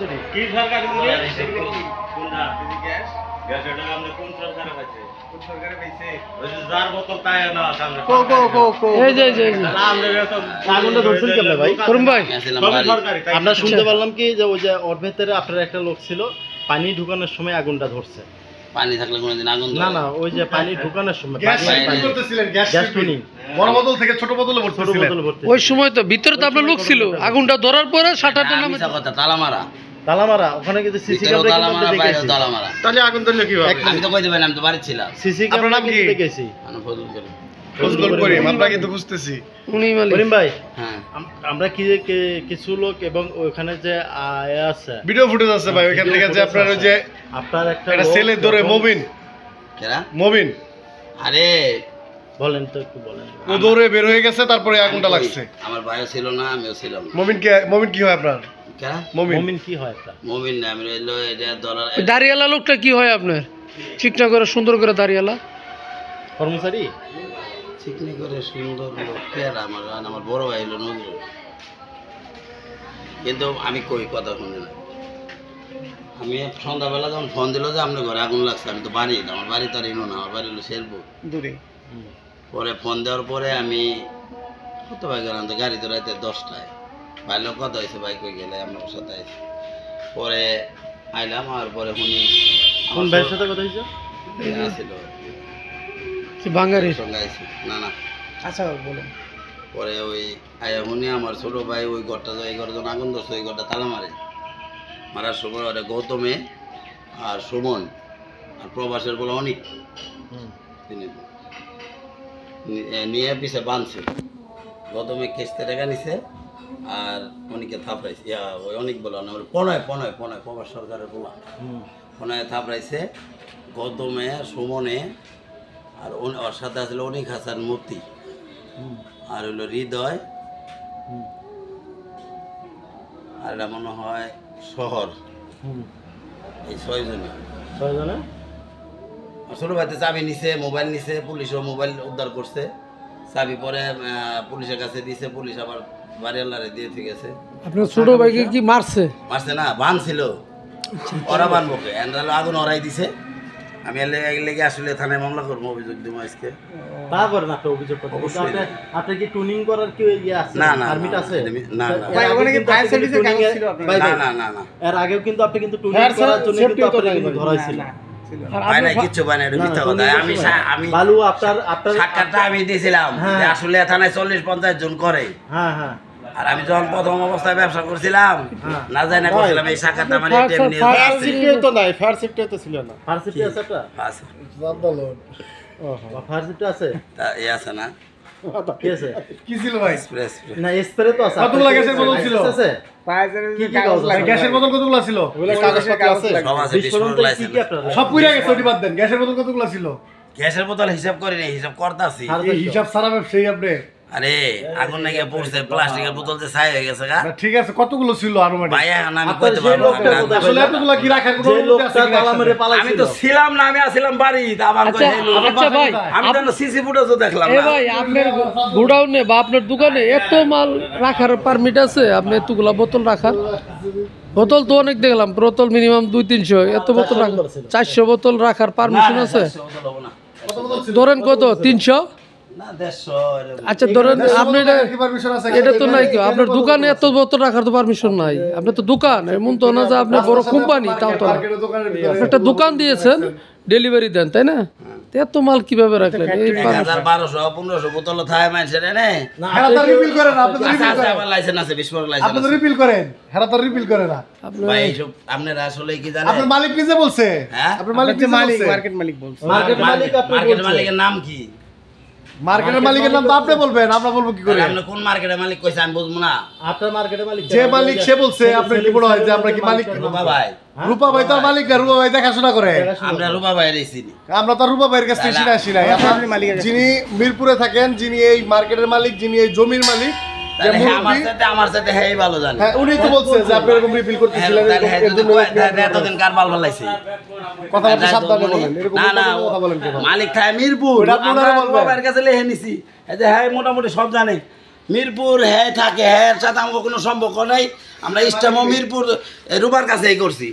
কর্মচারী কি সরকার কোনটা গ্যাস গ্যাস এটা আমরা কোন সরকারে পাইছে কোন সরকারে পাইছে ওই যে যার বোতল তাই না সামনে এই যে আগুনটা ধরছেন কেমনে ভাই করুন ভাই আমরা শুনতে পারলাম কি যে ওই যে ওর ভেতরে আপনার একটা লোক ছিল পানি ঢুকানোর সময় আগুনটা ধরছে পানি থাকলে কোনোদিন আগুন না না ওই যে পানি ঢুকানোর সময় গ্যাস করতেছিলেন গ্যাস টুনিং বড় বোতল থেকে ছোট বোতলে ভরতেছিলেন ওই সময় তো ভিতরে তো আপনার লোক ছিল আগুনটা ধরার পরে শাটারটা নামে কথা তালামারা তালামারা ওখানে কিন্তু সিসি ক্যামেরা তালামারা বাইরে তালামারা তাহলে আগুন ধরলো কিভাবে আমি তো কইতে পারি আমি তো বাড়ি ছিলাম সিসি আপনার ক্যামেরা নাম কি? কিন্তু দেখেছি আমি ফজল করি ফজলুল করিম আমরা কিন্তু খুঁজতেছি উনি মালিক করিম ভাই হ্যাঁ আমরা কি কিছু লোক এবং ওখানে যে আছে ভিডিও ফুটেজ আছে ভাই ওইখান থেকে যে আপনার ওই যে আপনার একটা ছেলে ধরে মবিন কেরা মবিন আরে বলেন তো একটু বলেন ও দৌড়ে বের হয়ে গেছে তারপরে আগুনটা লাগছে আমার ভাইও ছিল না আমিও ছিলাম না মবিন কি হয় আপনার কেরা মুমিন কি হয় একটা মুমিন না আমি রইলো এটা ডলার দাঁড়িয়ালা লোকটা কি হয় আপনার ঠিকঠাক করে সুন্দর করে দাঁড়িয়ালা কর্মচারী চিকনি করে সুন্দর লোক কেরা আমার বড় ভাই হলো নজরুল কিন্তু আমি কই কথা শুনি না আমি সন্ধ্যাবেলা যখন ফোন দিল যে আপনার ঘরে আগুন লাগছে আমি তো বাড়ি আমার বাড়ি তো আর এলো না আমার বাড়ি হলো শেরপুর দূরে পরে ফোন দেওয়ার পরে আমি কত ভাই গেলাম তো গাড়ি তো রাতে 10টায় ভাই লোক কথা হয়েছে ভাই কই গেলে আপনার সাথে আইসি পরে আইলাম আর পরে শুনি কোন ভাইয়ের সাথে কথা হয়েছে আসছিল কি বাঙালির সঙ্গে আইসি না না আচ্ছা বলুন পরে ওই আয়া শুনি আমার ছোট ভাই ওই ঘরটা এই ঘরে যখন আগুন ধরছে ওই ঘরটা তালা মারে মারার সময় ওটা গৌতমে আর সুমন আর প্রবাসের বলে অনেক তিনি নিয়ে পিছে বাঁধছে গৌতমে কেসতে টাকা নিছে আর অনেকে থাপড়াইছে ওই অনেক বলে না পনয় পনয় পনয় প্রবাস সরকারের বলা পনয় থাপড়াইছে গৌতমে সুমনে আর ওর সাথে আসলে অনেক হাসান মূর্তি আর হইলো হৃদয় আর এটা মনে হয় শহর এই 6 জনে ছোট ভাইতে চাবি নিছে মোবাইল নিছে পুলিশও মোবাইল উদ্ধার করছে চাবি পরে পুলিশের কাছে দিছে পুলিশ আবার বাড়িওয়ালারে দিয়ে ঠিক আছে আপনার ছোট ভাইকে কি মারছে মারছে না বান ছিল ওরা বানবকে এন্ডালো আগুন ওরাই দিছে আমি লেগে আসলে থানায় মামলা করবো অভিযোগ দিব আজকে তারপর না অভিযোগ করতে আপনি কি টুনিং করার কি ইয়ে আছে না না পারমিট আছে না ভাই ওখানে কি ফায়ার সার্ভিসের কাগজ ছিল না না না না এর আগেও কিন্তু আপনি কিন্তু টুনিং করার জন্য কিন্তু আপনাকে ধরা হয়েছিল ভাই না কিচ্ছু বানাই এটা মিথ্যা কথা আমি বালু আপনার সাক্ষাৎটা আমি দিয়েছিলাম যে আসলে থানায় 40-50 জন করে হ্যাঁ হ্যাঁ আর আমি যখন প্রথম অবস্থায় ব্যবসা করছিলাম না জানি না করছিলাম এই সাক্ষাৎটা মানে এমনি ফায়ার সেফটি তো নাই ফায়ার সেফটি তো ছিল না ফায়ার সেফটি আছে একটা আছে ফায়ার সেফটি আছে তা এই আছে না কি আছে কি ছিল ভাই স্প্রেস না স্প্রে তো আছে কতগুলো গ্যাসের বোতল ছিল আছে কি কি কাগজ আছে গ্যাসের বোতল কতগুলো ছিল ওগুলা কাগজপত্র আছে সব আছে বিস্ফোরণ তো কি কি আপনার সব পুড়ে গেছে ওটি বাদ দেন গ্যাসের বোতল কতগুলো ছিল গ্যাসের বোতল হিসাব করি না হিসাব করতাছি এই হিসাব সারা ব্যবসায়ী আপনি আরে আগুন নাকি পড়ছে প্লাস্টিকের বোতল যে ছাই হয়ে গেছে গা না, ঠিক আছে কতগুলো ছিল আর মানে ভাই এখন আমি কইতে পারবো না আসলে এতগুলো কি রাখার কোনো যে অনুমতি লোকটা আছে তালা মেরে আমি পালাইছিল তো ছিলাম না আমি আসছিলাম বাড়ি আবার আচ্ছা আচ্ছা ভাই আমি তো সিসি ফুটেজও দেখলাম এ না ভাই আপনার গোডাউনে বা আপনার দোকানে এত মাল রাখার পারমিট আছে আপনি এতগুলা বোতল রাখার বোতল তো অনেক দেখলাম বোতল মিনিমাম 200-300 এত বোতল রাখার 400 বোতল রাখার পারমিশন আছে ধরেন কত 300 না 150 আচ্ছা ধরেন আপনি কি পারমিশন আছে এটা তো নাই কেউ আপনার দোকানে এত বোতল রাখার তো পারমিশন নাই আপনার তো দোকান এমন তো না যে আপনি বড় কোম্পানি তাও তো না। মার্কেটের দোকানের ভিতরে একটা দোকান দিয়েছেন ডেলিভারি দেন তাই না তো এত মাল কিভাবে রাখলেন এই 1200-1500 বোতল থাকে মানুষের এনে হেরাতার রিপিল করেন আপনি তো রিপিল আছে করেন আমার লাইসেন্স আছে বিস্ফোরক আপনি লাইসেন্স তো রিপিল করেন হেরাতার রিপিল করে না ভাই এইসব আপনারা আসলে কি জানেন আপনার মালিক নিজে বলছে হ্যাঁ? আপনার মালিক নিজে বলছে মার্কেট মালিক আপনি মার্কেট বলছেন মালিকের নাম কি মার্কেটের মালিকের নাম তো আপনি বলবেন আমরা বলবো কি করে আপনি কোন মার্কেটের মালিক কইছেন আমি বুঝবো না আপনার মার্কেটের মালিক যে মালিক সে বলছে আপনার কি মনে হয় যে আমরা কি মালিক রূপা ভাই রূপা ভাই তো আর মালিক না রূপা ভাই দেখাশোনা করে আমরা রূপা ভাই চিনি আমরা তো আর রূপা ভাইয়ের কাছ থেকে শুনে আসি নাই আপনার যিনি মিরপুরে থাকেন যিনি এই মার্কেটের মালিক যিনি এই জমির মালিক তাহলে আমার সাথে হেই ভালো জানি হ্যাঁ উনি তো বলছে যে আপনি এরকম রিপিল করতেছিলেন এতদিন কার বাল ফালাইছে কথাবার্তা সাবধানে বলেন এরকম না না কথা বলেন কেন মালিক থাকে মিরপুর ওটা আপনারা আমরা বলবেন। রূপা ভাইয়ের কাছে লেহে নিছি এই যে হ্যাঁ মোটামুটি সব জানে মিরপুর হ্যাঁ থাকে হ্যাঁ সাথে আমার কোনো সম্পর্ক নাই আমরা ইস্টামো মিরপুর রুবার কাছেই করছি।